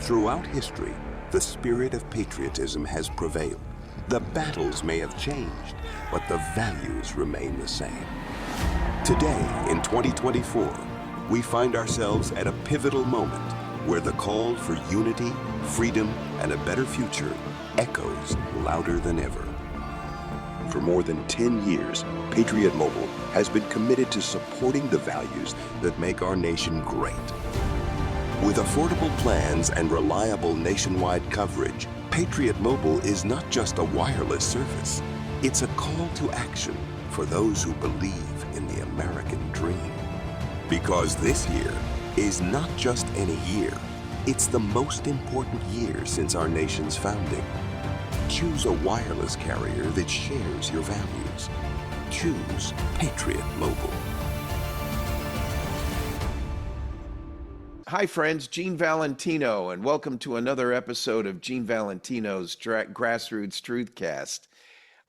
Throughout history, the spirit of patriotism has prevailed. The battles may have changed, but the values remain the same. Today, in 2024, we find ourselves at a pivotal moment where the call for unity, freedom, and a better future echoes louder than ever. For more than 10 years, Patriot Mobile has been committed to supporting the values that make our nation great. With affordable plans and reliable nationwide coverage, Patriot Mobile is not just a wireless service. It's a call to action for those who believe in the American dream. Because this year is not just any year, it's the most important year since our nation's founding. Choose a wireless carrier that shares your values. Choose Patriot Mobile. Hi friends, Gene Valentino, and welcome to another episode of Gene Valentino's Grassroots Truthcast.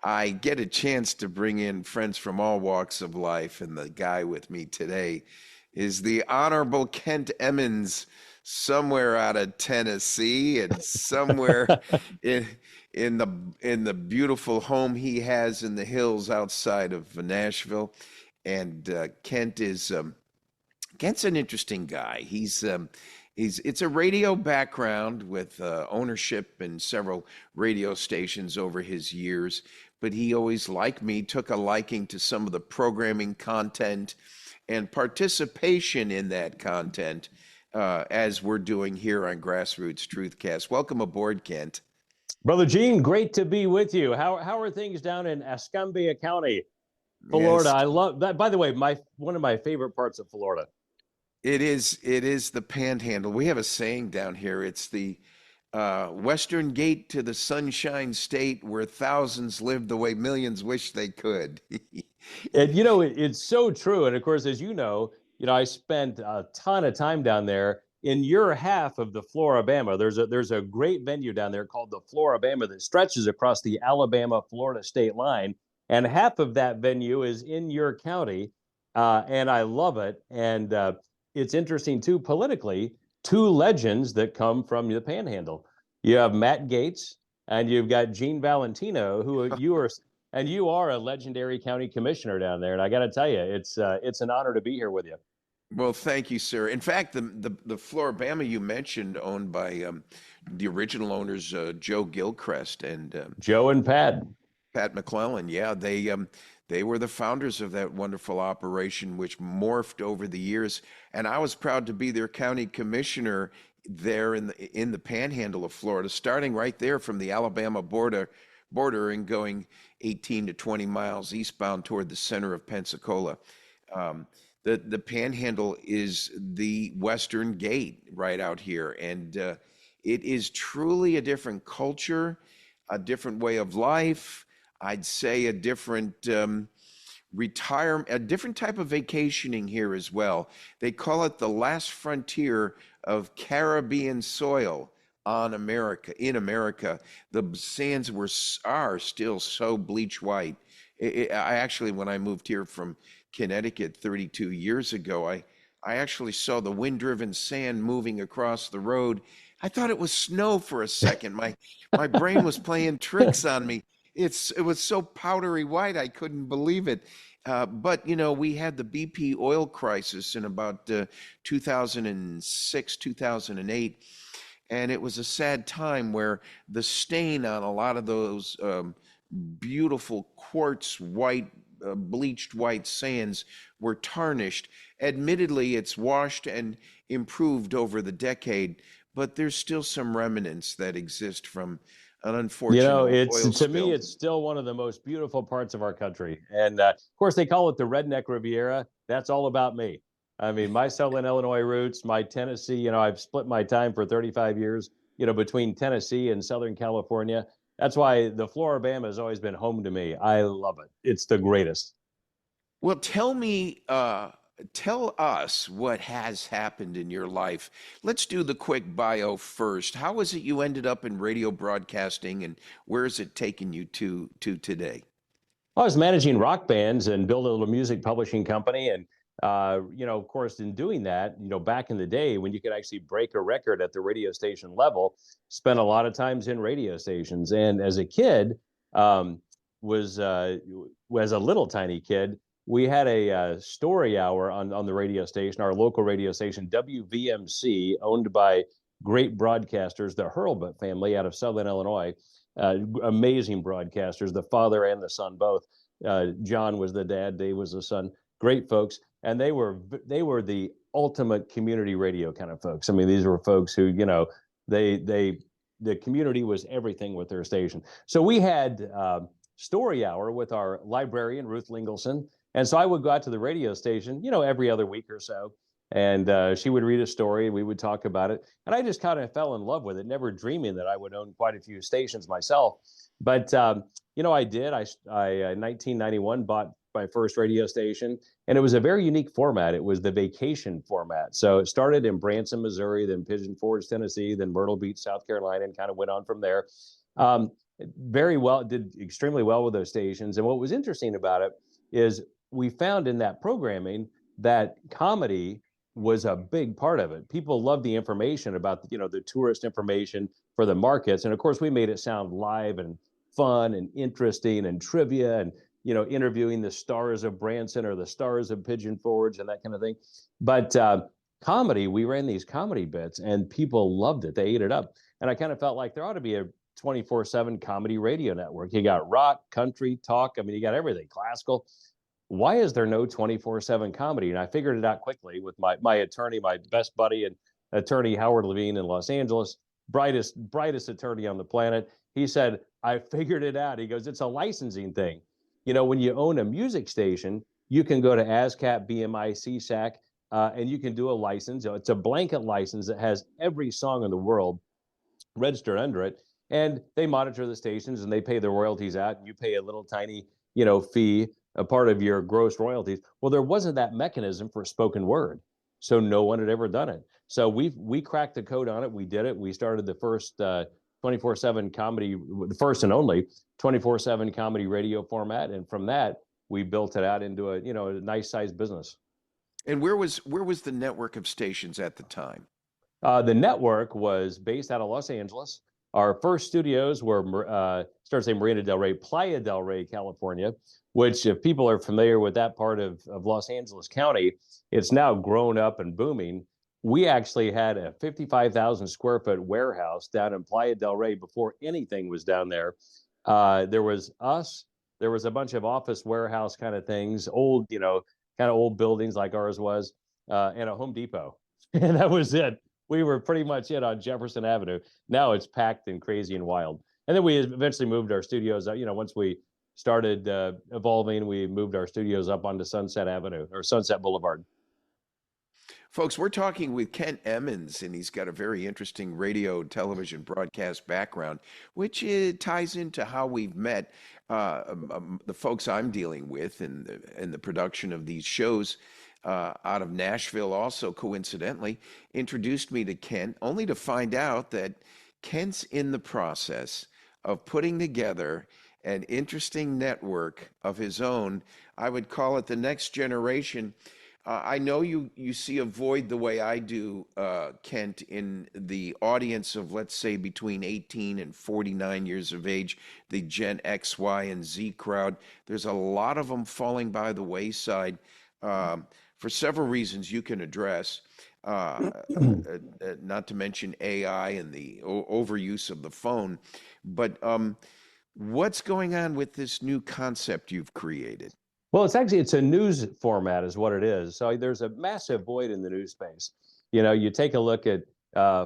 I get a chance to bring in friends from all walks of life, and the guy with me today is the Honorable Kent Emmons, somewhere out of Tennessee and somewhere in the beautiful home he has in the hills outside of Nashville. And Kent's an interesting guy. It's a radio background with ownership in several radio stations over his years, but he always, like me, took a liking to some of the programming content and participation in that content, as we're doing here on Grassroots Truthcast. Welcome aboard, Kent. Brother Gene, great to be with you. How are things down in Escambia County, Florida? Yes. I love that. By the way, one of my favorite parts of Florida. It is the Panhandle. We have a saying down here. It's the Western Gate to the Sunshine State, where thousands live the way millions wish they could. And it's so true. And of course, as you know, I spent a ton of time down there. In your half of the Florabama, there's a great venue down there called the Florabama that stretches across the Alabama-Florida state line, and half of that venue is in your county, and I love it. And it's interesting too, politically, two legends that come from the Panhandle. You have Matt Gaetz and you've got Gene Valentino, who you are a legendary county commissioner down there. And I got to tell you, it's an honor to be here with you. Well, thank you, sir. In fact, the Florabama you mentioned, owned by the original owners, Joe Gilchrist and Joe and Pat McClellan. Yeah, they were the founders of that wonderful operation, which morphed over the years. And I was proud to be their county commissioner there in the Panhandle of Florida, starting right there from the Alabama border and going 18 to 20 miles eastbound toward the center of Pensacola. The Panhandle is the Western Gate right out here, and it is truly a different culture, a different way of life. I'd say a different retirement, a different type of vacationing here as well. They call it the last frontier of Caribbean soil in America. The sands are still so bleach white. I actually, when I moved here from Connecticut 32 years ago, I actually saw the wind-driven sand moving across the road. I thought it was snow for a second. My brain was playing tricks on me. It was so powdery white, I couldn't believe it. But, we had the BP oil crisis in about 2006, 2008. And it was a sad time where the stain on a lot of those beautiful quartz white, bleached white sands were tarnished. Admittedly, it's washed and improved over the decade, but there's still some remnants that exist from an unfortunate oil spill. To me, it's still one of the most beautiful parts of our country. And of course, they call it the Redneck Riviera. That's all about me. I mean, my Southern Illinois roots, my Tennessee, I've split my time for 35 years, between Tennessee and Southern California. That's why the Florabama has always been home to me. I love it. It's the greatest. Well, tell us what has happened in your life. Let's do the quick bio first. How is it you ended up in radio broadcasting, and where is it taking you to today? I was managing rock bands and built a little music publishing company, and Of course, in doing that, back in the day when you could actually break a record at the radio station level, spent a lot of times in radio stations. And as a kid, was as a little tiny kid, we had a story hour on the radio station, our local radio station, WVMC, owned by great broadcasters, the Hurlbut family out of Southern Illinois. Amazing broadcasters, the father and the son both. John was the dad, Dave was the son. Great folks, and they were the ultimate community radio kind of folks. I mean, these were folks who, the community was everything with their station. So we had story hour with our librarian Ruth Lingelson, and so I would go out to the radio station, every other week or so, and she would read a story. We would talk about it, and I just kind of fell in love with it, never dreaming that I would own quite a few stations myself. But I did. I in 1991 bought my first radio station, and it was a very unique format. It was the vacation format. So it started in Branson, Missouri, then Pigeon Forge, Tennessee, then Myrtle Beach, South Carolina, and kind of went on from there. Very well, did extremely well with those stations. And what was interesting about it is we found in that programming that comedy was a big part of it. People loved the information about, the tourist information for the markets. And of course, we made it sound live and fun and interesting and trivia and, interviewing the stars of Branson or the stars of Pigeon Forge and that kind of thing. But comedy, we ran these comedy bits and people loved it. They ate it up. And I kind of felt like there ought to be a 24/7 comedy radio network. You got rock, country, talk. I mean, you got everything, classical. Why is there no 24/7 comedy? And I figured it out quickly with my attorney, my best buddy and attorney, Howard Levine in Los Angeles, brightest attorney on the planet. He said, I figured it out. He goes, it's a licensing thing. When you own a music station, you can go to ASCAP, BMI, CSAC, and you can do a license. It's a blanket license that has every song in the world registered under it. And they monitor the stations and they pay the royalties out. And you pay a little tiny, fee, a part of your gross royalties. Well, there wasn't that mechanism for spoken word. So no one had ever done it. So we cracked the code on it. We did it. We started the first 24/7 comedy, the first and only 24/7 comedy radio format. And from that, we built it out into a nice sized business. And where was the network of stations at the time? The network was based out of Los Angeles. Our first studios were, started saying Marina del Rey, Playa del Rey, California, which if people are familiar with that part of Los Angeles County, it's now grown up and booming. We actually had a 55,000 square foot warehouse down in Playa del Rey before anything was down there. There was us, there was a bunch of office warehouse kind of things, old, kind of old buildings like ours was, and a Home Depot. And that was it. We were pretty much it on Jefferson Avenue. Now it's packed and crazy and wild. And then we eventually moved our studios, once we started evolving, we moved our studios up onto Sunset Avenue or Sunset Boulevard. Folks, we're talking with Kent Emmons, and he's got a very interesting radio television broadcast background, which ties into how we've met. The folks I'm dealing with in the production of these shows out of Nashville also coincidentally introduced me to Kent, only to find out that Kent's in the process of putting together an interesting network of his own. I would call it the next generation. I know you see a void the way I do, Kent, in the audience of, let's say, between 18 and 49 years of age, the Gen X, Y, and Z crowd. There's a lot of them falling by the wayside for several reasons you can address, not to mention AI and the overuse of the phone. But what's going on with this new concept you've created? Well, it's a news format is what it is. So there's a massive void in the news space. You take a look at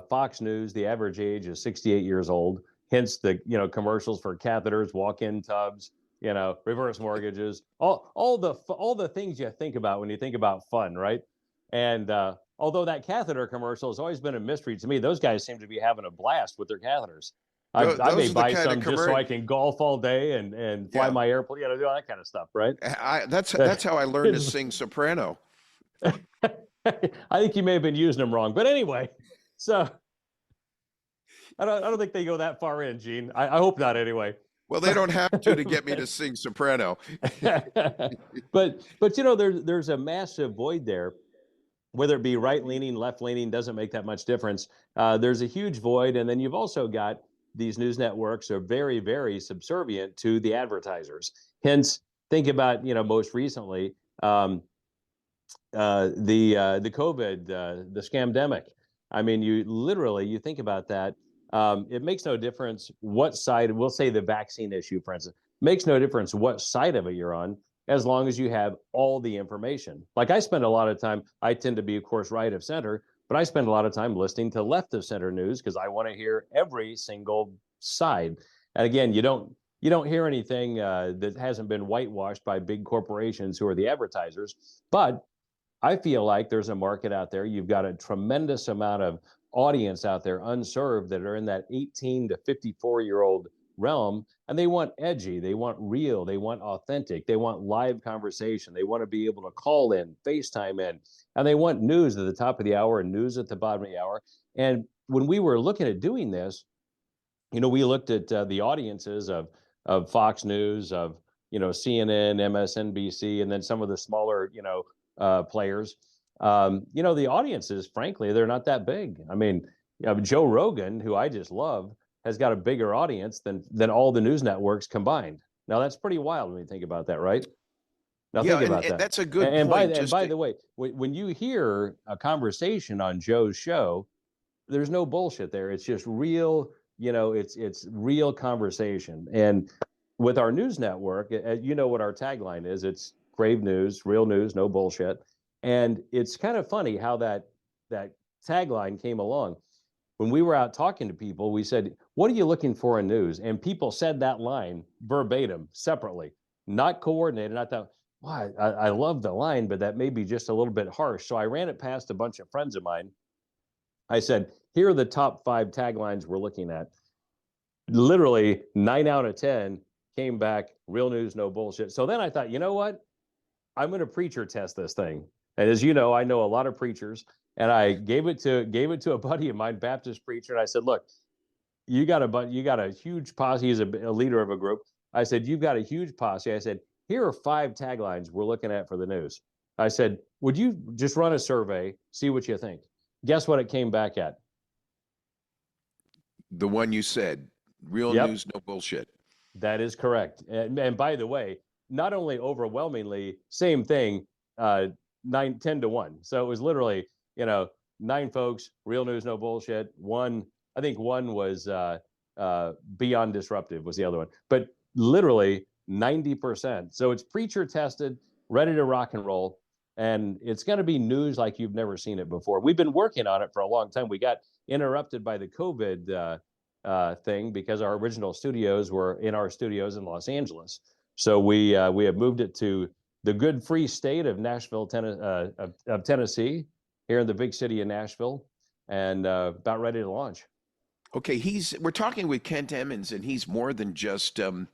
Fox News, the average age is 68 years old, hence the, commercials for catheters, walk-in tubs, reverse mortgages, all the things you think about when you think about fun, right? And although that catheter commercial has always been a mystery to me, those guys seem to be having a blast with their catheters. I may buy some just so I can golf all day and fly my airplane, do all that kind of stuff, right? That's how I learned to sing soprano. I think you may have been using them wrong, but anyway, so I don't think they go that far in, Gene. I hope not, anyway. Well, they don't have to get me to sing soprano. but you know, there's a massive void there, whether it be right leaning, left leaning, doesn't make that much difference. There's a huge void. And then you've also got these news networks are very, very subservient to the advertisers. Hence, think about, you know, most recently, the COVID, the scamdemic. I mean, you think about that. It makes no difference what side, we'll say the vaccine issue, for instance, makes no difference what side of it you're on, as long as you have all the information. Like I spend a lot of time, I tend to be, of course, right of center, but I spend a lot of time listening to left of center news because I want to hear every single side. And again, you don't hear anything that hasn't been whitewashed by big corporations who are the advertisers. But I feel like there's a market out there. You've got a tremendous amount of audience out there unserved that are in that 18 to 54-year-old realm, and they want edgy, they want real, they want authentic, they want live conversation, they want to be able to call in, FaceTime in, and they want news at the top of the hour and news at the bottom of the hour. And when we were looking at doing this, you know, we looked at the audiences of Fox News, of, you know, CNN, MSNBC, and then some of the smaller, you know, players. You know, the audiences, frankly, they're not that big. I mean, you know, Joe Rogan, who I just love, has got a bigger audience than all the news networks combined. Now, that's pretty wild when you think about that, right? Now, Yeah, think about and that. that's a good And point. by the way, when you hear a conversation on Joe's show, there's no bullshit there. It's just real, you know, it's real conversation. And with our news network, you know what our tagline is. It's Crave News, real news, no bullshit. And it's kind of funny how that tagline came along. When we were out talking to people, we said, "What are you looking for in news?" And people said that line verbatim, separately, not coordinated. And I thought, wow, I love the line, but that may be just a little bit harsh. So I ran it past a bunch of friends of mine. I said, here are the top 5 taglines we're looking at. Literally 9 out of 10 came back, real news, no bullshit. So then I thought, you know what? I'm going to preacher test this thing. And as you know, I know a lot of preachers, and I gave it to a buddy of mine, Baptist preacher, and I said, look, you got a huge posse. He's a leader of a group. I said, you've got a huge posse. I said, here are 5 taglines we're looking at for the news. I said, would you just run a survey, see what you think? Guess what it came back at? The one you said, real news, no bullshit. That is correct. And by the way, not only overwhelmingly, same thing, 10 to 1. So it was literally, you know, 9 folks, real news, no bullshit. I think one was Beyond Disruptive was the other one. But literally 90%. So it's preacher tested, ready to rock and roll. And it's going to be news like you've never seen it before. We've been working on it for a long time. We got interrupted by the COVID thing because our original studios were in our studios in Los Angeles. So we have moved it to the good free state of Nashville, Tennessee, here in the big city of Nashville, and about ready to launch. Okay, we're talking with Kent Emmons, and he's more than just a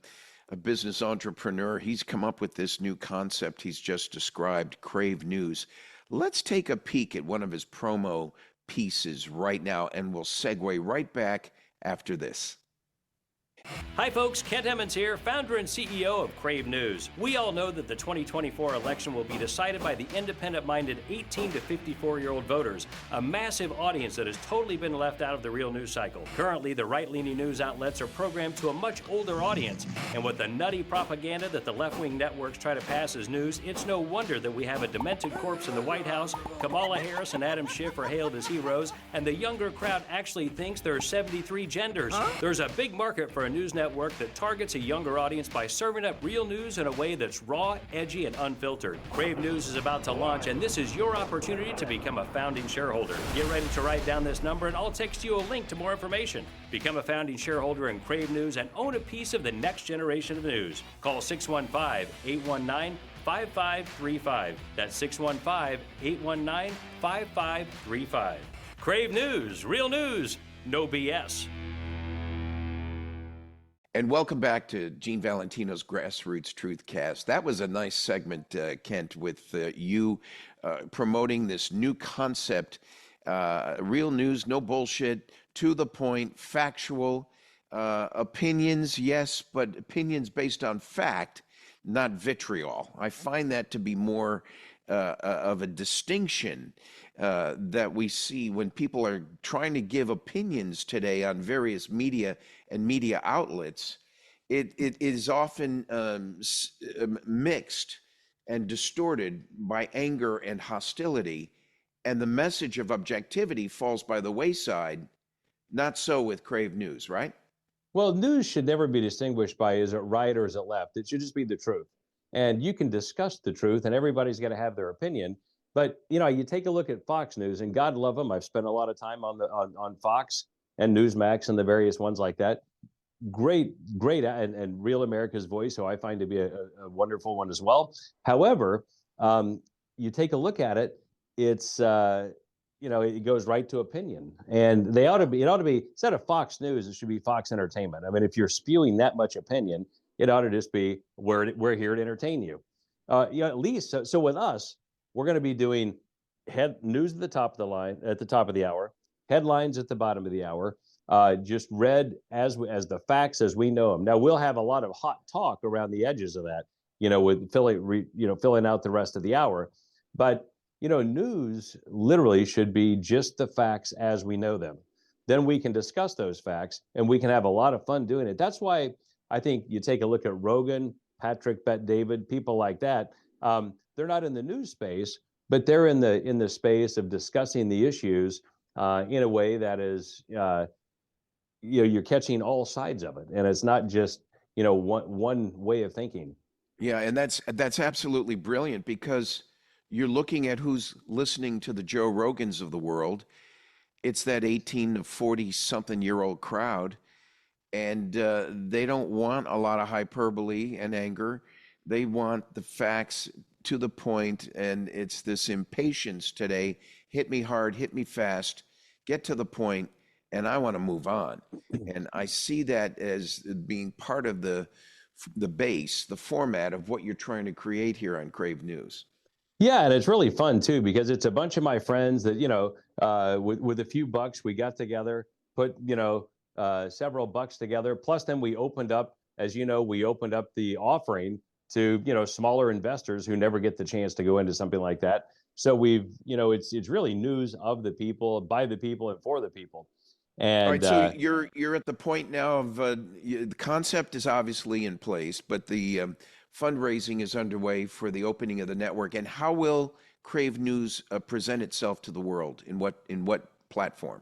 business entrepreneur. He's come up with this new concept he's just described, Crave News. Let's take a peek at one of his promo pieces right now, and we'll segue right back after this. Hi folks, Kent Emmons here, founder and CEO of CRAVE News. We all know that the 2024 election will be decided by the independent-minded 18 to 54-year-old voters, a massive audience that has totally been left out of the real news cycle. Currently, the right-leaning news outlets are programmed to a much older audience, and with the nutty propaganda that the left-wing networks try to pass as news, it's no wonder that we have a demented corpse in the White House, Kamala Harris and Adam Schiff are hailed as heroes, and the younger crowd actually thinks there are 73 genders. There's a big market for a news network that targets a younger audience by serving up real news in a way that's raw, edgy, and unfiltered. Crave News is about to launch, and this is your opportunity to become a founding shareholder. Get ready to write down this number, and I'll text you a link to more information. Become a founding shareholder in Crave News and own a piece of the next generation of news. Call 615-819-5535. That's 615-819-5535. Crave News, real news, no BS. And welcome back to Gene Valentino's Grassroots Truth Cast. That was a nice segment, Kent, with you promoting this new concept, real news, no bullshit, to the point, factual. Opinions, yes, but opinions based on fact, not vitriol. I find that to be more of a distinction that we see when people are trying to give opinions today on various media and media outlets. It is often mixed and distorted by anger and hostility, and the message of objectivity falls by the wayside. Not so with Crave News, right? Well, news should never be distinguished by is it right or is it left. It should just be the truth. And you can discuss the truth, and everybody's going to have their opinion. But you take a look at Fox News, and God love them. I've spent a lot of time on Fox and Newsmax and the various ones like that. Great, and Real America's Voice, who I find to be a wonderful one as well. However, you take a look at it, it's it goes right to opinion, and it ought to be instead of Fox News, it should be Fox Entertainment. I mean, if you're spewing that much opinion, it ought to just be we're here to entertain you. At least so with us, we're going to be doing news at the top of the line, at the top of the hour, headlines at the bottom of the hour, just read as the facts as we know them. Now we'll have a lot of hot talk around the edges of that, with filling out the rest of the hour, but news literally should be just the facts as we know them. Then we can discuss those facts, and we can have a lot of fun doing it. That's why I think you take a look at Rogan, Patrick Bet-David, people like that. They're not in the news space, but they're in the space of discussing the issues in a way that is, you're catching all sides of it, and it's not just one way of thinking. Yeah, and that's absolutely brilliant, because you're looking at who's listening to the Joe Rogans of the world. It's that 18 to 40 something year old crowd, and they don't want a lot of hyperbole and anger. They want the facts to the point, and it's this impatience today. Hit me hard, hit me fast, get to the point, and I want to move on. And I see that as being part of the base, the format of what you're trying to create here on Crave News. Yeah, and it's really fun too, because it's a bunch of my friends that with a few bucks we got together, put several bucks together. Plus, then we opened up, as you know, the offering to smaller investors who never get the chance to go into something like that. So we've it's really news of the people, by the people, and for the people. And all right, so you're at the point now of the concept is obviously in place, but the fundraising is underway for the opening of the network. And how will Crave News present itself to the world? In what platform?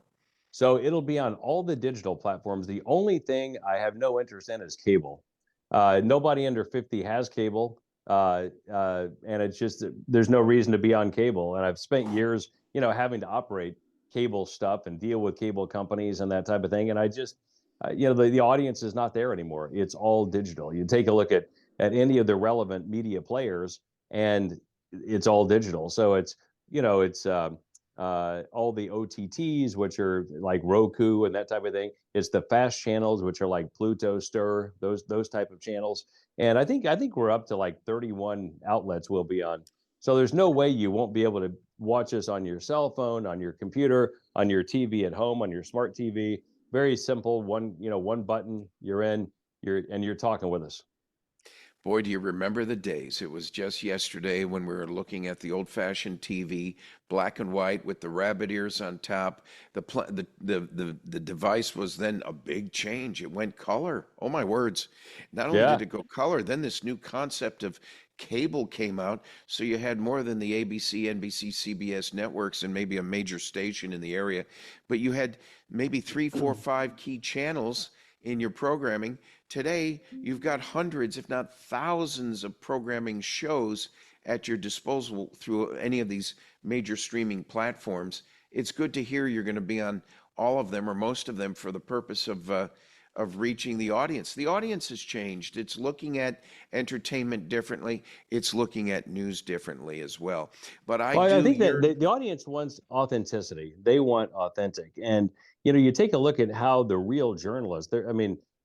So it'll be on all the digital platforms. The only thing I have no interest in is cable. Nobody under 50 has cable, and it's just there's no reason to be on cable. And I've spent years, having to operate cable stuff and deal with cable companies and that type of thing. And I just, the audience is not there anymore. It's all digital. You take a look at any of the relevant media players, and it's all digital. So it's all the OTTs, which are like Roku and that type of thing. It's the fast channels, which are like Pluto, Stir, those type of channels. And I think we're up to like 31 outlets we'll be on. So there's no way you won't be able to watch us on your cell phone, on your computer, on your TV at home, on your smart TV. Very simple. One button, you're in, you're talking with us. Boy, do you remember the days. It was just yesterday when we were looking at the old-fashioned TV, black and white with the rabbit ears on top. The device was then a big change. It went color. Oh, my words. Not only did it go color, then this new concept of cable came out. So you had more than the ABC, NBC, CBS networks and maybe a major station in the area, but you had maybe 3, 4, 5 key channels in your programming. Today, you've got hundreds, if not thousands, of programming shows at your disposal through any of these major streaming platforms. It's good to hear you're going to be on all of them or most of them for the purpose of reaching the audience. The audience has changed. It's looking at entertainment differently. It's looking at news differently as well. But I think that the audience wants authenticity. They want authentic. And you take a look at how the real journalists,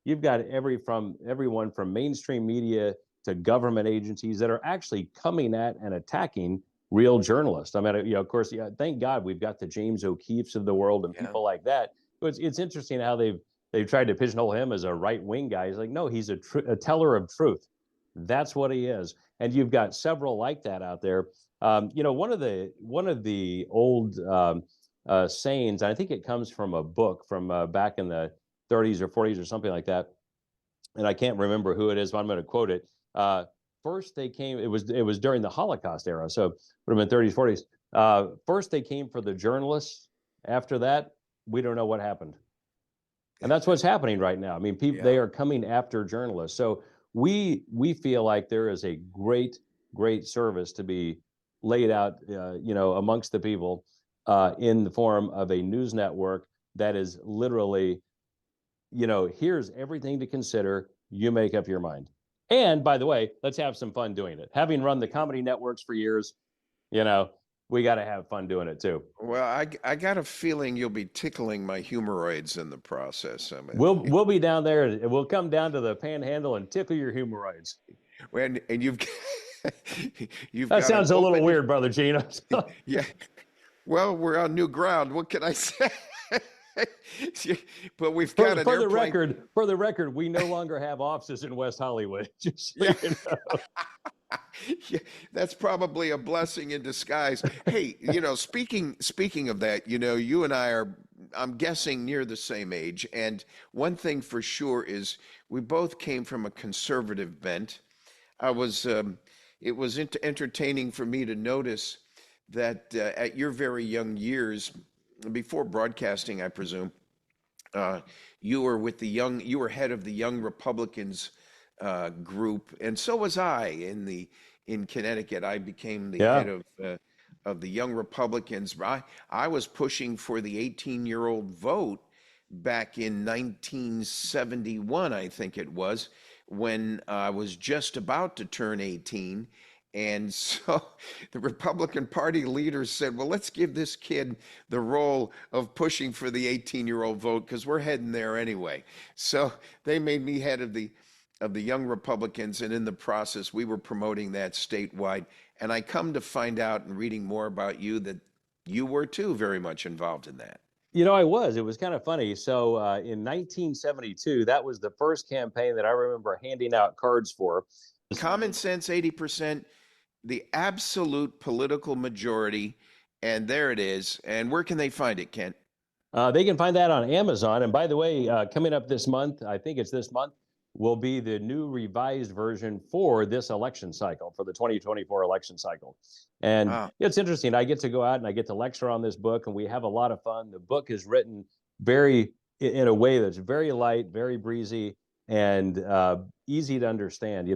you've got everyone from mainstream media to government agencies that are actually coming at and attacking real journalists. Of course, thank God we've got the James O'Keefes of the world and people like that. But it's interesting how they've they've tried to pigeonhole him as a right-wing guy. He's like, no, he's a teller of truth. That's what he is. And you've got several like that out there. One of the old sayings, I think it comes from a book from back in the 30s or 40s or something like that, and I can't remember who it is, but I'm going to quote it. First they came, it was during the Holocaust era, so it would have been 30s, 40s. First they came for the journalists. After that, we don't know what happened. And that's what's happening right now. I mean, people, they are coming after journalists. So we feel like there is a great service to be laid out, amongst the people in the form of a news network that is literally, here's everything to consider. You make up your mind. And by the way, let's have some fun doing it. Having run the comedy networks for years, we got to have fun doing it too. Well, I got a feeling you'll be tickling my humoroids in the process. I mean, we'll be down there, and we'll come down to the Panhandle and tickle your humoroids. And you've that sounds a little weird, Brother Gino. Yeah. Well, we're on new ground. What can I say? But we've got for the record, we no longer have offices in West Hollywood. Just so you know. Yeah, that's probably a blessing in disguise. Hey, speaking of that, you and I are, I'm guessing, near the same age. And one thing for sure is we both came from a conservative bent. It was entertaining for me to notice that at your very young years, before broadcasting, I presume, you were head of the Young Republicans group, and so was I in Connecticut. I became the head of the Young Republicans. I was pushing for the 18-year-old vote back in 1971, I think it was, when I was just about to turn 18. And so the Republican Party leaders said, well, let's give this kid the role of pushing for the 18-year-old vote because we're heading there anyway. So they made me head of the Young Republicans, and in the process, we were promoting that statewide. And I come to find out, in reading more about you, that you were too very much involved in that. I was. It was kind of funny. So in 1972, that was the first campaign that I remember handing out cards for. Common sense, 80%, the absolute political majority, and there it is. And where can they find it, Kent? They can find that on Amazon. And by the way, coming up this month, I think it's this month, will be the new revised version for this election cycle, for the 2024 election cycle. And It's interesting. I get to go out and I get to lecture on this book, and we have a lot of fun. The book is written in a way that's very light, very breezy, and easy to understand.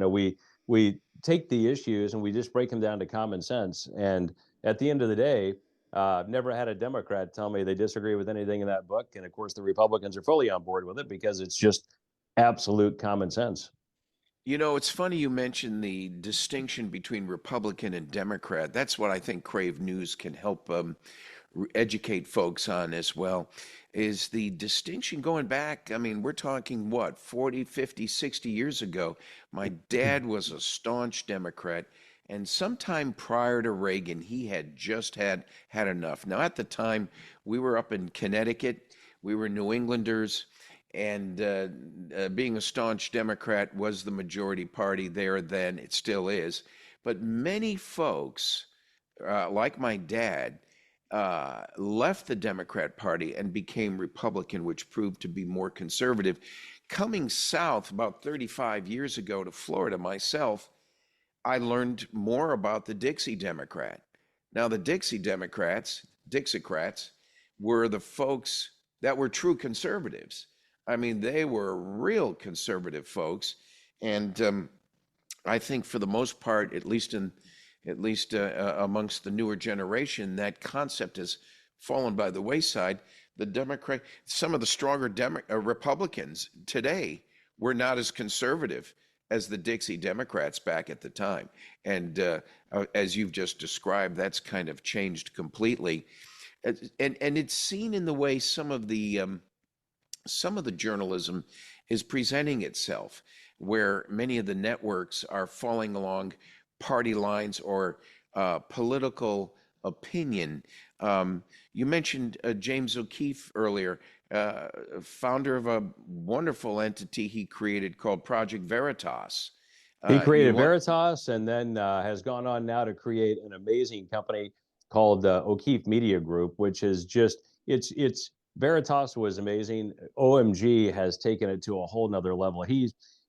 We take the issues and we just break them down to common sense. And at the end of the day, I've never had a Democrat tell me they disagree with anything in that book. And of course, the Republicans are fully on board with it because it's just absolute common sense. It's funny you mentioned the distinction between Republican and Democrat. That's what I think CRAVE News can help educate folks on as well, is the distinction going back. I mean, we're talking, 40, 50, 60 years ago. My dad was a staunch Democrat, and sometime prior to Reagan, he had just had enough. Now, at the time, we were up in Connecticut. We were New Englanders. And being a staunch Democrat was the majority party there then. It still is. But many folks, like my dad, left the Democrat Party and became Republican, which proved to be more conservative. Coming south about 35 years ago to Florida myself, I learned more about the Dixie Democrat. Now, the Dixie Democrats, Dixiecrats, were the folks that were true conservatives. I mean, they were real conservative folks, and I think for the most part, at least amongst the newer generation, that concept has fallen by the wayside. Some of the stronger Republicans today were not as conservative as the Dixie Democrats back at the time, and as you've just described, that's kind of changed completely, and it's seen in the way some of the journalism is presenting itself, where many of the networks are falling along party lines or political opinion. You mentioned James O'Keefe earlier. uh, founder of a wonderful entity he created called Project Veritas. He You created want Veritas and then has gone on now to create an amazing company called O'Keefe Media Group, which is just, it's Veritas was amazing. OMG has taken it to a whole nother level.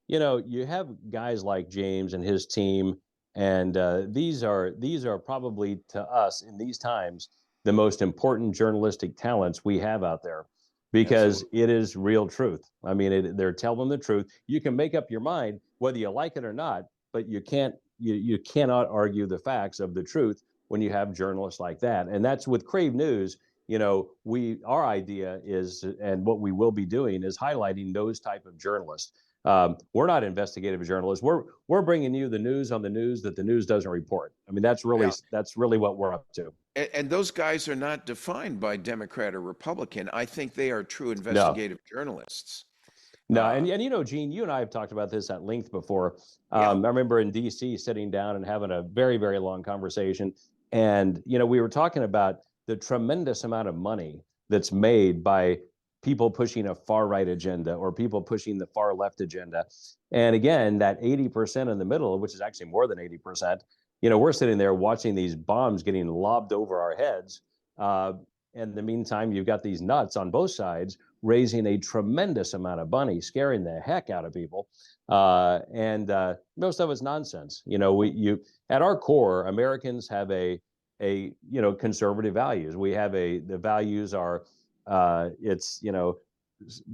You have guys like James and his team, and these are probably to us in these times the most important journalistic talents we have out there because absolutely. it is real truth. I mean, they're telling the truth. You can make up your mind whether you like it or not, but you cannot argue the facts of the truth when you have journalists like that. And that's with Crave News. Our idea is, and what we will be doing is highlighting those type of journalists. We're not investigative journalists. We're bringing you the news on the news that the news doesn't report. I mean, that's Yeah. really what we're up to. And those guys are not defined by Democrat or Republican. I think they are true No, investigative journalists. no, Uh, and Gene, you and I have talked about this at length before. yeah. I remember in D.C. sitting down and having a very, very long conversation, and we were talking about the tremendous amount of money that's made by people pushing a far right agenda or people pushing the far left agenda, and again, that 80% in the middle, which is actually more than 80%. We're sitting there watching these bombs getting lobbed over our heads. Uh, in the meantime, you've got these nuts on both sides raising a tremendous amount of money, scaring the heck out of people. And most of it's nonsense. At our core, Americans have a conservative values. The values are it's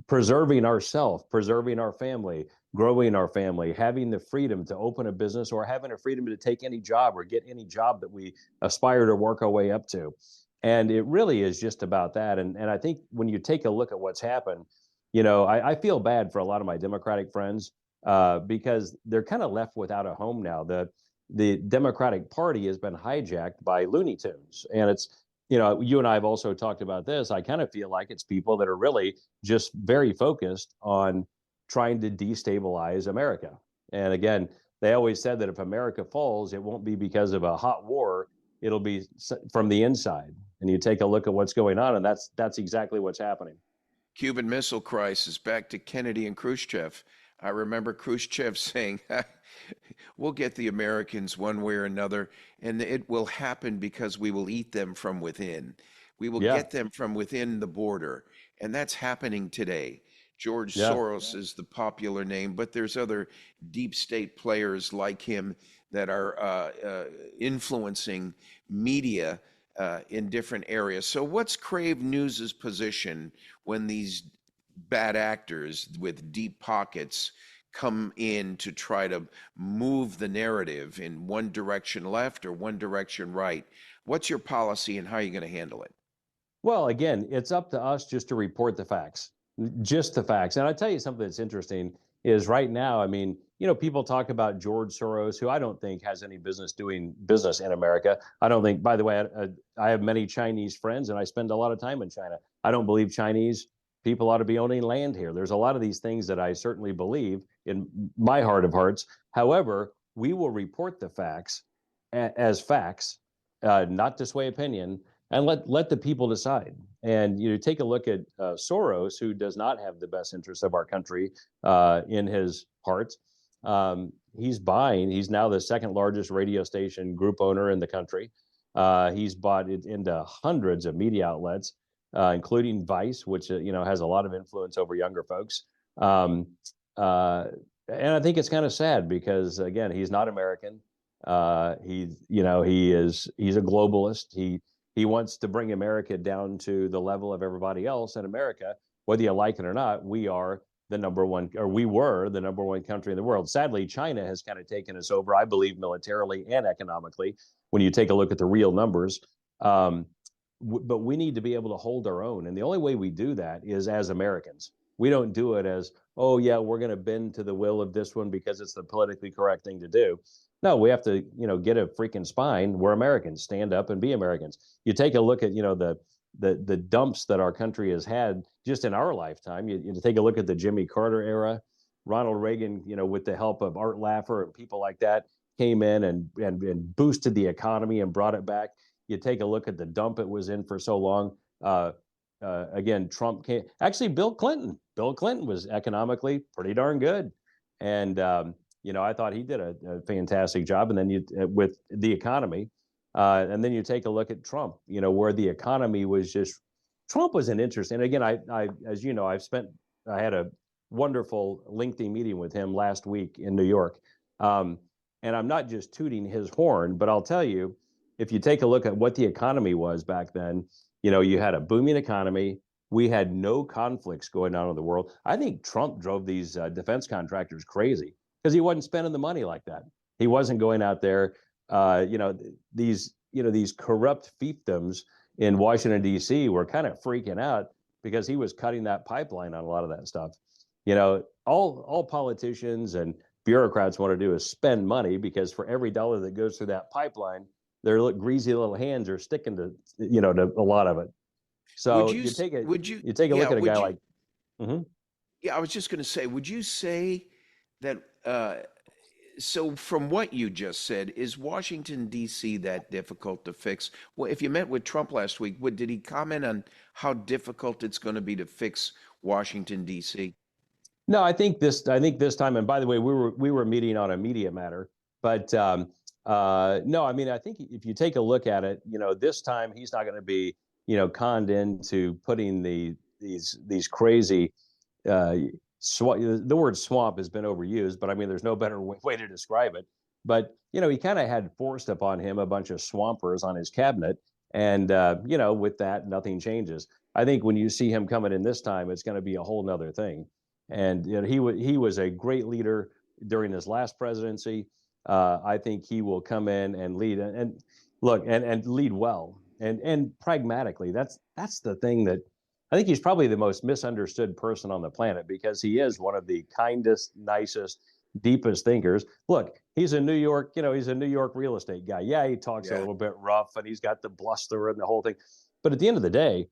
preserving ourself, preserving our family, growing our family, having the freedom to open a business or having a freedom to take any job or get any job that we aspire to work our way up to. And it really is just about that. And I think when you take a look at what's happened, I feel bad for a lot of my Democratic friends because they're kind of left without a home now. The Democratic Party has been hijacked by Looney Tunes. And it's, you and I have also talked about this. I kind of feel like it's people that are really just very focused on trying to destabilize America. And again, they always said that if America falls, it won't be because of a hot war. It'll be from the inside. And you take a look at what's going on, and that's exactly what's happening. Cuban Missile Crisis, back to Kennedy and Khrushchev. I remember Khrushchev saying, we'll get the Americans one way or another, and it will happen because we will eat them from within. We will Yeah, get them from within the border. And that's happening today. George yeah. Soros is the popular name, but there's other deep state players like him that are influencing media in different areas. So, what's Crave News's position when these bad actors with deep pockets come in to try to move the narrative in one direction left or one direction right? What's your policy and how are you going to handle it? Well, again, it's up to us just to report the facts, just the facts. And I'll tell you something that's interesting is right now, I mean, people talk about George Soros, who I don't think has any business doing business in America. I don't think, by the way, I have many Chinese friends and I spend a lot of time in China. I don't believe Chinese people ought to be owning land here. There's a lot of these things that I certainly believe in my heart of hearts. However, we will report the facts as facts, not to sway opinion, and let the people decide. And take a look at Soros, who does not have the best interests of our country in his heart. He's buying. He's now the second largest radio station group owner in the country. He's bought it into hundreds of media outlets, including Vice, which has a lot of influence over younger folks. Um, uh, and I think it's kind of sad because again, he's not American. He's a globalist. He wants to bring America down to the level of everybody else. And America, whether you like it or not, we are the number one, or we were the number one country in the world. Sadly, China has kind of taken us over, I believe, militarily and economically, when you take a look at the real numbers. But we need to be able to hold our own. And the only way we do that is as Americans. We don't do it as, oh, yeah, we're going to bend to the will of this one because it's the politically correct thing to do. No, we have to, get a freaking spine. We're Americans. Stand up and be Americans. You take a look at, the dumps that our country has had just in our lifetime. You take a look at the Jimmy Carter era. Ronald Reagan, with the help of Art Laffer and people like that, came in and boosted the economy and brought it back. You take a look at the dump it was in for so long. again, Trump came. Actually, Bill Clinton. Bill Clinton was economically pretty darn good, and I thought he did a fantastic job. And then with the economy, and then you take a look at Trump. Where the economy was just. Trump was an interesting. And again, I as you know, I had a wonderful lengthy meeting with him last week in New York. And I'm not just tooting his horn, but I'll tell you, if you take a look at what the economy was back then, you had a booming economy. We had no conflicts going on in the world. I think Trump drove these defense contractors crazy because he wasn't spending the money like that. He wasn't going out there. These corrupt fiefdoms in Washington, D.C. were kind of freaking out because he was cutting that pipeline on a lot of that stuff. All politicians and bureaucrats want to do is spend money because for every dollar that goes through that pipeline, their greasy little hands are sticking to a lot of it. So you take a look at a guy like. Mm-hmm. Yeah, I was just going to say, would you say that? So from what you just said, is Washington, D.C. that difficult to fix? Well, if you met with Trump last week, did he comment on how difficult it's going to be to fix Washington, D.C.? No, I think this time, and by the way, we were meeting on a media matter, but no, I mean, I think if you take a look at it, this time he's not going to be, conned into putting these crazy, the word swamp has been overused, but I mean, there's no better way to describe it. But, he kind of had forced upon him a bunch of swampers on his cabinet. And, with that, nothing changes. I think when you see him coming in this time, it's going to be a whole nother thing. And he was a great leader during his last presidency. I think he will come in and lead and look and lead well and pragmatically. That's the thing that I think he's probably the most misunderstood person on the planet because he is one of the kindest, nicest, deepest thinkers. Look, he's a New York real estate guy. Yeah, he talks a little bit rough and he's got the bluster and the whole thing. But at the end of the day,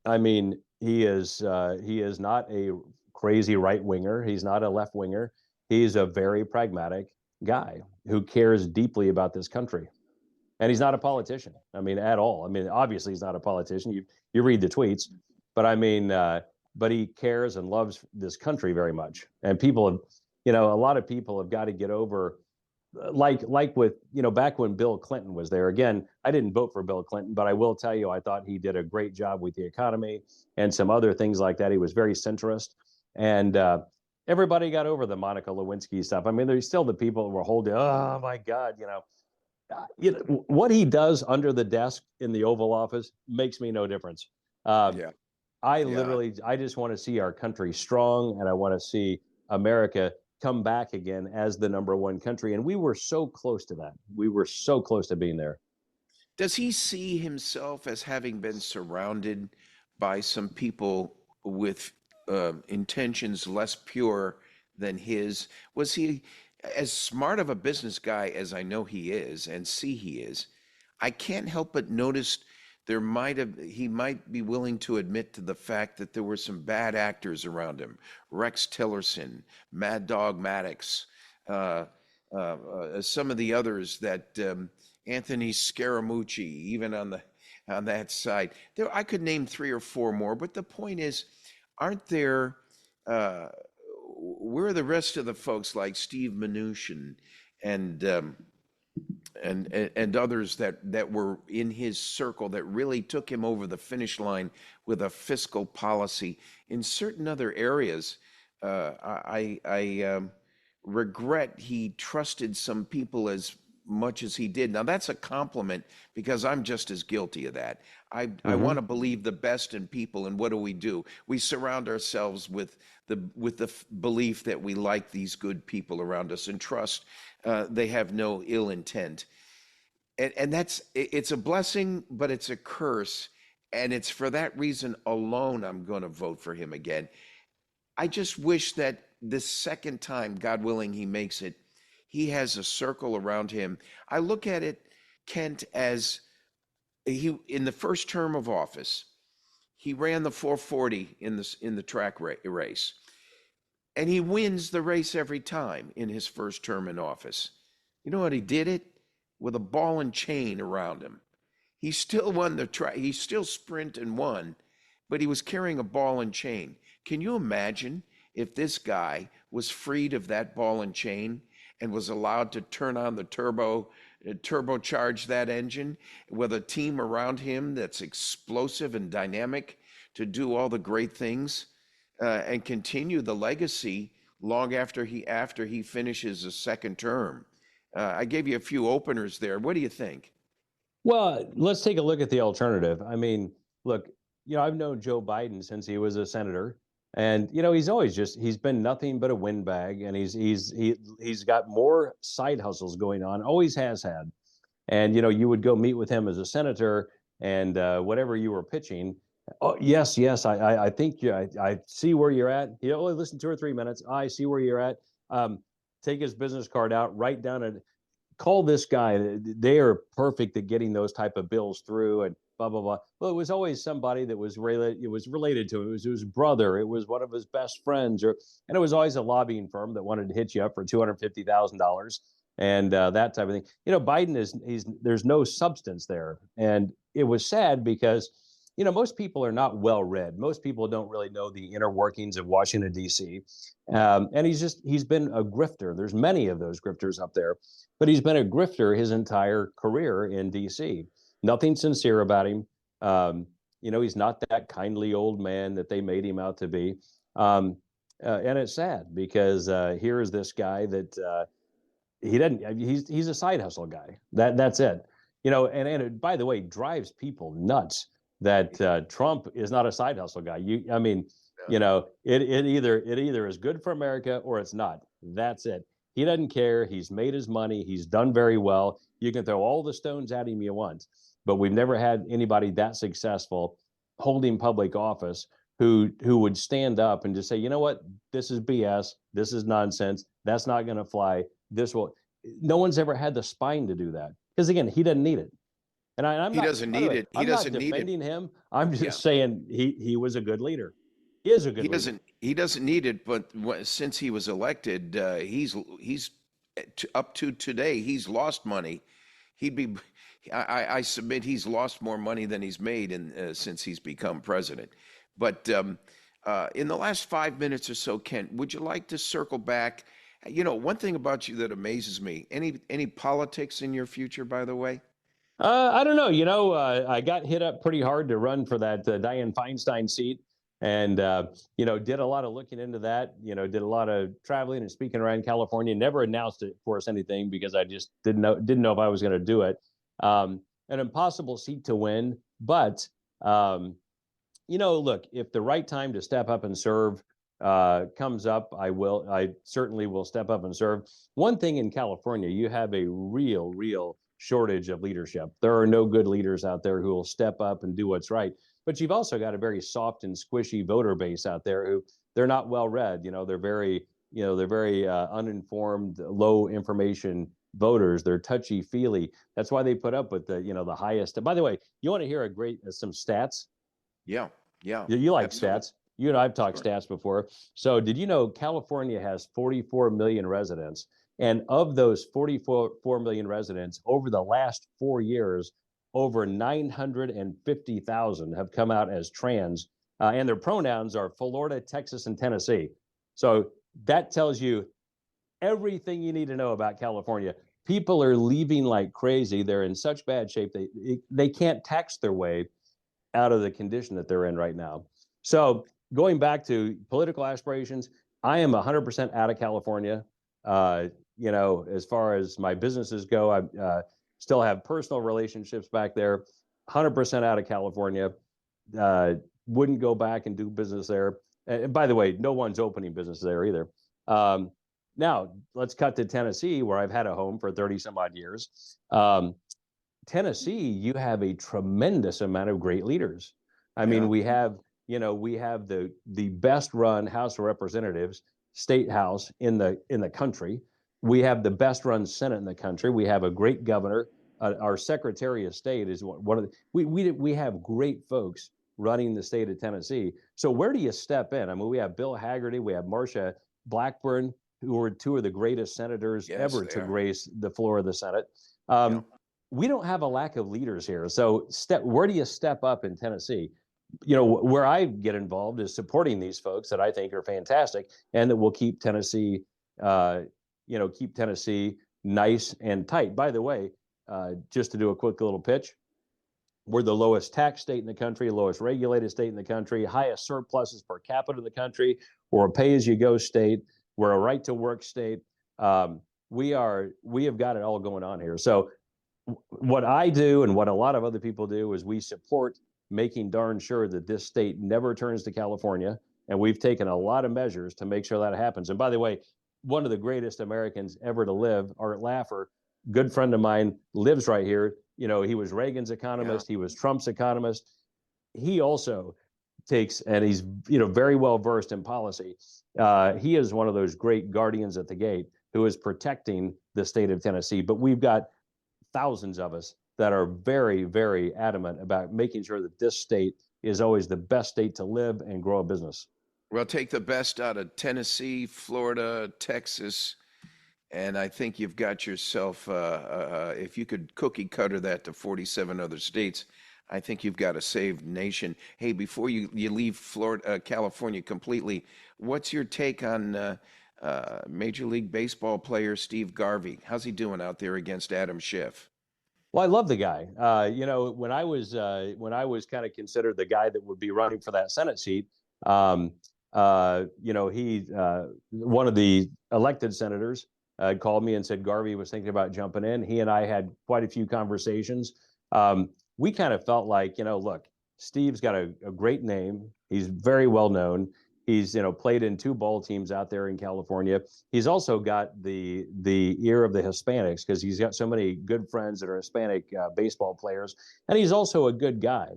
I mean, he is not a crazy right winger. He's not a left winger. He's a very pragmatic guy who cares deeply about this country. And he's not a politician. I mean, at all. I mean, obviously he's not a politician. You read the tweets, but I mean, but he cares and loves this country very much. And people have, a lot of people have got to get over, like with, back when Bill Clinton was there. Again, I didn't vote for Bill Clinton, but I will tell you, I thought he did a great job with the economy and some other things like that. He was very centrist. And everybody got over the Monica Lewinsky stuff. I mean, there's still the people who were holding, oh my God, what he does under the desk in the Oval Office makes me no difference. I just want to see our country strong, and I want to see America come back again as the number one country. And we were so close to that. We were so close to being there. Does he see himself as having been surrounded by some people with intentions less pure than his? Was he as smart of a business guy as I know he is and see he is? I can't help but notice he might be willing to admit to the fact that there were some bad actors around him. Rex Tillerson, Mad Dog Maddox, some of the others that Anthony Scaramucci, even on that side. I could name 3 or 4 more, but the point is, aren't there, where are the rest of the folks like Steve Mnuchin and others that were in his circle that really took him over the finish line with a fiscal policy? In certain other areas, I regret he trusted some people as much as he did. Now that's a compliment because I'm just as guilty of that. I want to believe the best in people, and what do? We surround ourselves with the belief that we like these good people around us and trust they have no ill intent. And it's a blessing, but it's a curse. And it's for that reason alone I'm going to vote for him again. I just wish that this second time, God willing, he makes it, he has a circle around him. I look at it, Kent, as in the first term of office, he ran the 440 in the track race. And he wins the race every time in his first term in office. You know what he did it? With a ball and chain around him. He still won the track. He still sprint and won, but he was carrying a ball and chain. Can you imagine if this guy was freed of that ball and chain and was allowed to turn on the turbocharge that engine with a team around him that's explosive and dynamic to do all the great things and continue the legacy long after he finishes a second term? I gave you a few openers there. What do you think? Well, let's take a look at the alternative. I mean, look, I've known Joe Biden since he was a senator, and he's been nothing but a windbag, and he's got more side hustles going on, always has had. And you would go meet with him as a senator, and whatever you were pitching, oh yes, I think I see where you're at. You only listen 2 or 3 minutes. I see where you're at. Take his business card out, write down a call this guy. They are perfect at getting those type of bills through, and blah blah blah. Well, it was always somebody that was related. It was related to him. It was his brother. It was one of his best friends, and it was always a lobbying firm that wanted to hit you up for $250,000 and that type of thing. Biden there's no substance there, and it was sad because most people are not well read. Most people don't really know the inner workings of Washington, D.C. And he's been a grifter. There's many of those grifters up there, but he's been a grifter his entire career in D.C. Nothing sincere about him. He's not that kindly old man that they made him out to be. And it's sad because here is this guy that he's a side hustle guy. That's it. And it, by the way, drives people nuts that Trump is not a side hustle guy. It either is good for America or it's not. That's it. He doesn't care. He's made his money. He's done very well. You can throw all the stones at him you want, but we've never had anybody that successful holding public office who would stand up and just say, you know what, this is BS. This is nonsense. That's not going to fly. No one's ever had the spine to do that because again, he doesn't need it. And he doesn't need it. He doesn't need it. I'm not defending him. I'm just saying he was a good leader. He is a good leader. He doesn't need it, but since he was elected, he's up to today, he's lost money. I submit he's lost more money than he's made since he's become president. But in the last 5 minutes or so, Kent, would you like to circle back? One thing about you that amazes me, any politics in your future, by the way? I don't know. I got hit up pretty hard to run for that Dianne Feinstein seat, and did a lot of looking into that. Did a lot of traveling and speaking around California. Never announced it for us anything because I just didn't know if I was going to do it. An impossible seat to win, but look, if the right time to step up and serve comes up, I certainly will step up and serve. One thing in California, you have a real shortage of leadership. There are no good leaders out there who will step up and do what's right. But you've also got a very soft and squishy voter base out there who they're not well read. They're very uninformed, low information voters. They're touchy feely. That's why they put up with the highest. By the way, you want to hear some stats? Yeah. You like Absolutely. stats? You and I've talked stats before. So did you know California has 44 million residents? And of those 44 million residents, over the last 4 years, over 950,000 have come out as trans, and their pronouns are Florida, Texas, and Tennessee. So that tells you everything you need to know about California. People are leaving like crazy. They're in such bad shape, they can't tax their way out of the condition that they're in right now. So going back to political aspirations, I am 100% out of California. As far as my businesses go, I still have personal relationships back there. 100% out of California. Wouldn't go back and do business there. And by the way, no one's opening business there either. Now, let's cut to Tennessee, where I've had a home for 30 some odd years. Tennessee, you have a tremendous amount of great leaders. I mean, we have the best run House of Representatives, state house in the country. We have the best run Senate in the country. We have a great governor. Our Secretary of State is one of the. We have great folks running the state of Tennessee. So where do you step in? I mean, we have Bill Haggerty, we have Marsha Blackburn, who are two of the greatest senators ever to grace the floor of the Senate. We don't have a lack of leaders here. So where do you step up in Tennessee? where I get involved is supporting these folks that I think are fantastic and that will keep Tennessee, keep Tennessee nice and tight. By the way, just to do a quick little pitch, we're the lowest tax state in the country, lowest regulated state in the country, highest surpluses per capita in the country. We're a pay-as-you-go state. We're a right-to-work state. We have got it all going on here. So what I do and what a lot of other people do is we support making darn sure that this state never turns to California. And we've taken a lot of measures to make sure that happens. And by the way, one of the greatest Americans ever to live, Art Laffer, good friend of mine, lives right here. He was Reagan's economist. Yeah. He was Trump's economist. He also takes, and he's, very well versed in policy. He is one of those great guardians at the gate who is protecting the state of Tennessee. But we've got thousands of us that are very, very adamant about making sure that this state is always the best state to live and grow a business. Well, take the best out of Tennessee, Florida, Texas, and I think you've got yourself, if you could cookie cutter that to 47 other states, I think you've got a saved nation. Hey, before you leave California completely, what's your take on Major League Baseball player Steve Garvey? How's he doing out there against Adam Schiff? Well, I love the guy. When I was kind of considered the guy that would be running for that Senate seat, one of the elected senators called me and said Garvey was thinking about jumping in. He and I had quite a few conversations. We kind of felt like, look, Steve's got a great name. He's very well known. He's, played in 2 ball teams out there in California. He's also got the ear of the Hispanics because he's got so many good friends that are Hispanic baseball players. And he's also a good guy.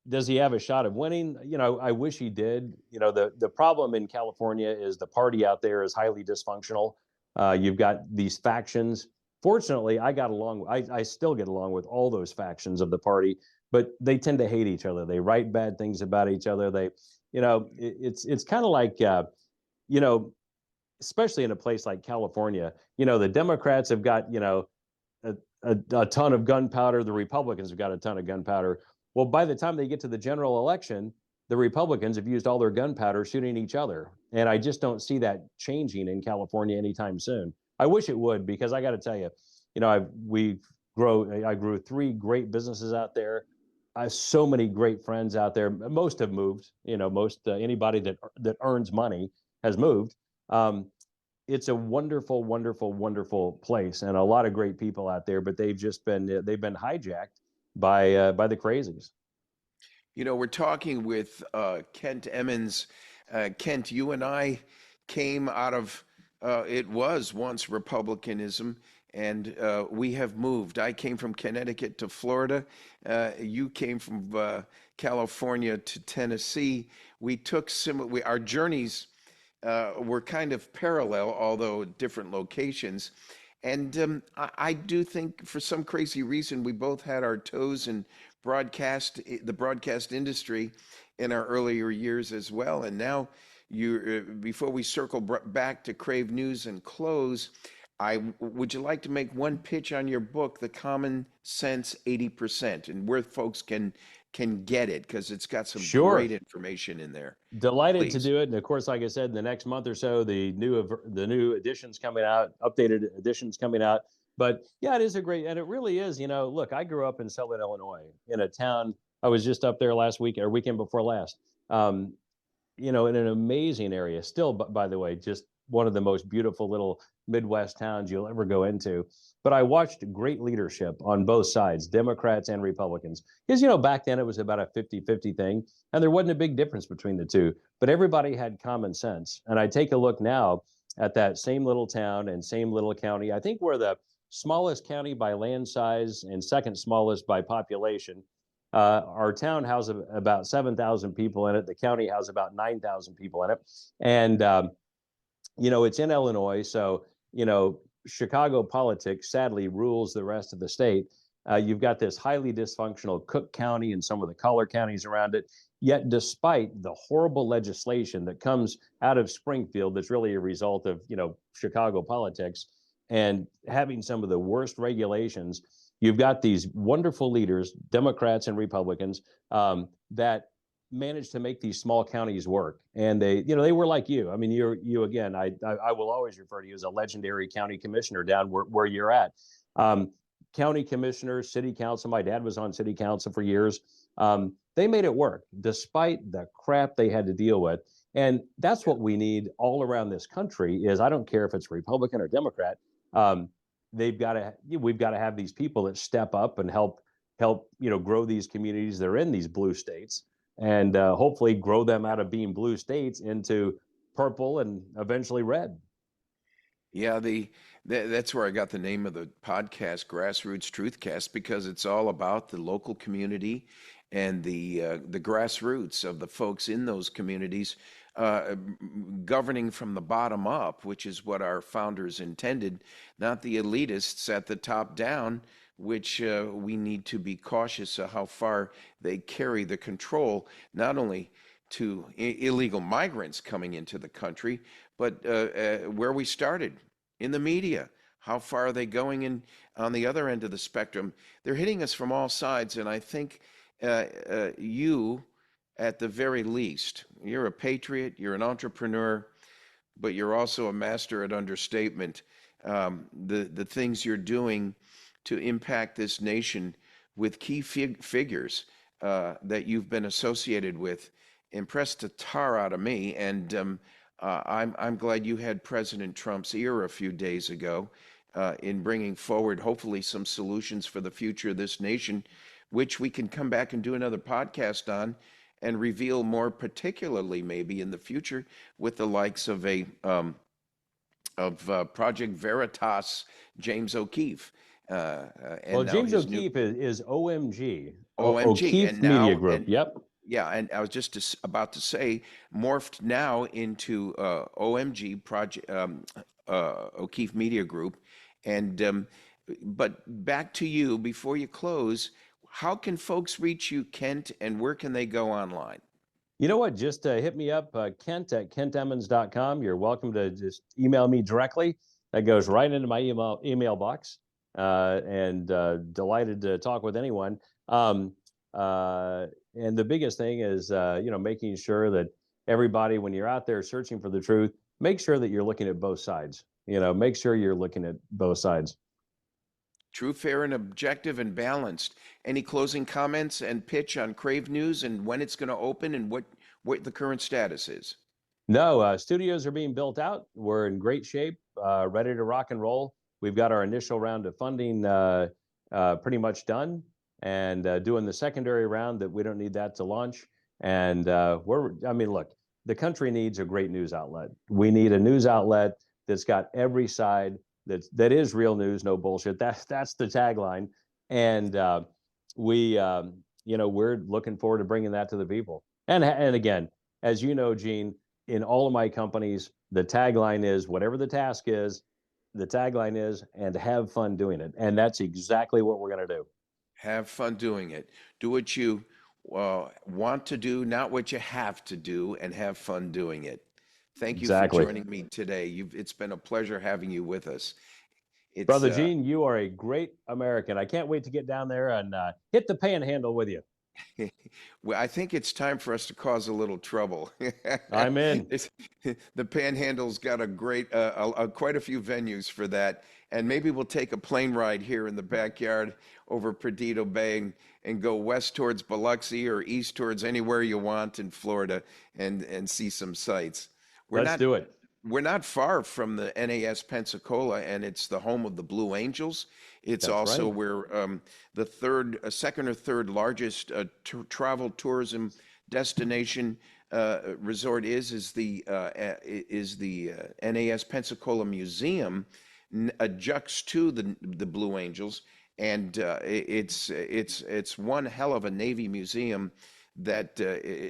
Does he have a shot of winning? I wish he did. The problem in California is the party out there is highly dysfunctional. You've got these factions. Fortunately, I still get along with all those factions of the party, but they tend to hate each other. They write bad things about each other. It's kind of like, especially in a place like California, the Democrats have got, a ton of gunpowder. The Republicans have got a ton of gunpowder. Well, by the time they get to the general election, the Republicans have used all their gunpowder shooting each other. And I just don't see that changing in California anytime soon. I wish it would, because I got to tell you, I grew 3 great businesses out there. I have so many great friends out there. Most have moved. Anybody that earns money has moved. It's a wonderful, wonderful, wonderful place, and a lot of great people out there. But they've been hijacked by the crazies. We're talking with Kent Emmons. Kent, you and I came out of it was once republicanism, and we have moved. I came from Connecticut to Florida. You came from California to Tennessee. We took our journeys were kind of parallel, although different locations. And I do think, for some crazy reason, we both had our toes in the broadcast industry in our earlier years as well. And now, before we circle back to Crave News and close, would you like to make one pitch on your book, The Common Sense 80%, and where folks can get it, because it's got some great information in there. Delighted to do it. And of course, like I said, in the next month or so, the new editions coming out, updated editions coming out. But yeah, it is and it really is, look, I grew up in Southern Illinois, in a town, I was just up there last week or weekend before last, in an amazing area. Still, by the way, just one of the most beautiful little Midwest towns you'll ever go into. But I watched great leadership on both sides, Democrats and Republicans. Because, back then it was about a 50-50 thing, and there wasn't a big difference between the two. But everybody had common sense. And I take a look now at that same little town and same little county. I think we're the smallest county by land size and second smallest by population. Our town houses about 7,000 people in it. The county houses about 9,000 people in it. And, it's in Illinois. So, Chicago politics sadly rules the rest of the state. You've got this highly dysfunctional Cook County and some of the collar counties around it. Yet, despite the horrible legislation that comes out of Springfield, that's really a result of, Chicago politics, and having some of the worst regulations, you've got these wonderful leaders, Democrats and Republicans, that managed to make these small counties work. And they were like you. I mean, you again, I will always refer to you as a legendary county commissioner down where you're at. County commissioners, city council, my dad was on city council for years. They made it work despite the crap they had to deal with. And that's what we need all around this country is, I don't care if it's Republican or Democrat. We've got to have these people that step up and help grow these communities that are in these blue states, and hopefully grow them out of being blue states into purple and eventually red. Yeah, that's where I got the name of the podcast, Grassroots Truthcast, because it's all about the local community and the grassroots of the folks in those communities, governing from the bottom up, which is what our founders intended, not the elitists at the top down, which we need to be cautious of how far they carry the control, not only to illegal migrants coming into the country, but where we started, in the media. How far are they going in on the other end of the spectrum? They're hitting us from all sides, and I think you, at the very least, you're a patriot, you're an entrepreneur, but you're also a master at understatement. The things you're doing to impact this nation with key figures that you've been associated with impressed the tar out of me. And I'm glad you had President Trump's ear a few days ago in bringing forward, hopefully, some solutions for the future of this nation, which we can come back and do another podcast on and reveal more particularly maybe in the future with the likes of Project Veritas, James O'Keefe. Well, James O'Keefe is OMG. OMG. O'Keefe and now, Media Group. And, yep. Yeah, and I was just about to say, morphed now into OMG, Project O'Keefe Media Group. And but back to you before you close. How can folks reach you, Kent, and where can they go online? You know what? Just hit me up, Kent at kentemmons.com. You're welcome to just email me directly. That goes right into my email box. And delighted to talk with anyone. And the biggest thing is, making sure that everybody, when you're out there searching for the truth, make sure that you're looking at both sides. Make sure you're looking at both sides. True, fair, and objective and balanced. Any closing comments and pitch on CRAVE News and when it's going to open and what the current status is? No, studios are being built out. We're in great shape, ready to rock and roll. We've got our initial round of funding pretty much done, and doing the secondary round that we don't need that to launch. And look, the country needs a great news outlet. We need a news outlet that's got every side, that is real news, no bullshit. That's the tagline. And we're looking forward to bringing that to the people. And again, as you know, Gene, in all of my companies, the tagline is whatever the task is, the tagline is, and have fun doing it. And that's exactly what we're going to do. Have fun doing it. Do what you want to do, not what you have to do, and have fun doing it. Thank you for joining me today. It's been a pleasure having you with us. Brother Gene, you are a great American. I can't wait to get down there and hit the panhandle with you. Well, I think it's time for us to cause a little trouble. I'm in. The Panhandle's got a great, quite a few venues for that, and maybe we'll take a plane ride here in the backyard over Perdido Bay and go west towards Biloxi or east towards anywhere you want in Florida and see some sights. Let's do it. We're not far from the NAS Pensacola, and it's the home of the Blue Angels. It's also where the second or third largest travel tourism destination resort is the NAS Pensacola Museum, adjuncts to the Blue Angels, and it's one hell of a Navy museum that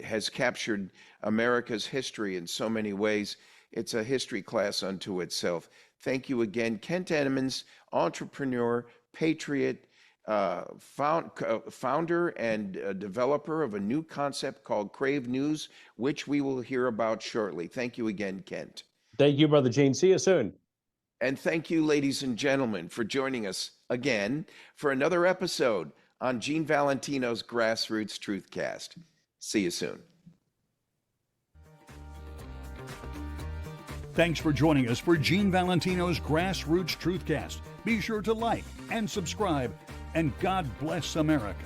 has captured America's history in so many ways. It's a history class unto itself. Thank you again, Kent Emmons, entrepreneur, patriot, founder and developer of a new concept called CRAVE News, which we will hear about shortly. Thank you again, Kent. Thank you, Brother Gene. See you soon. And thank you, ladies and gentlemen, for joining us again for another episode on Gene Valentino's Grassroots Truthcast. See you soon. Thanks for joining us for Gene Valentino's Grassroots Truthcast. Be sure to like and subscribe, and God bless America.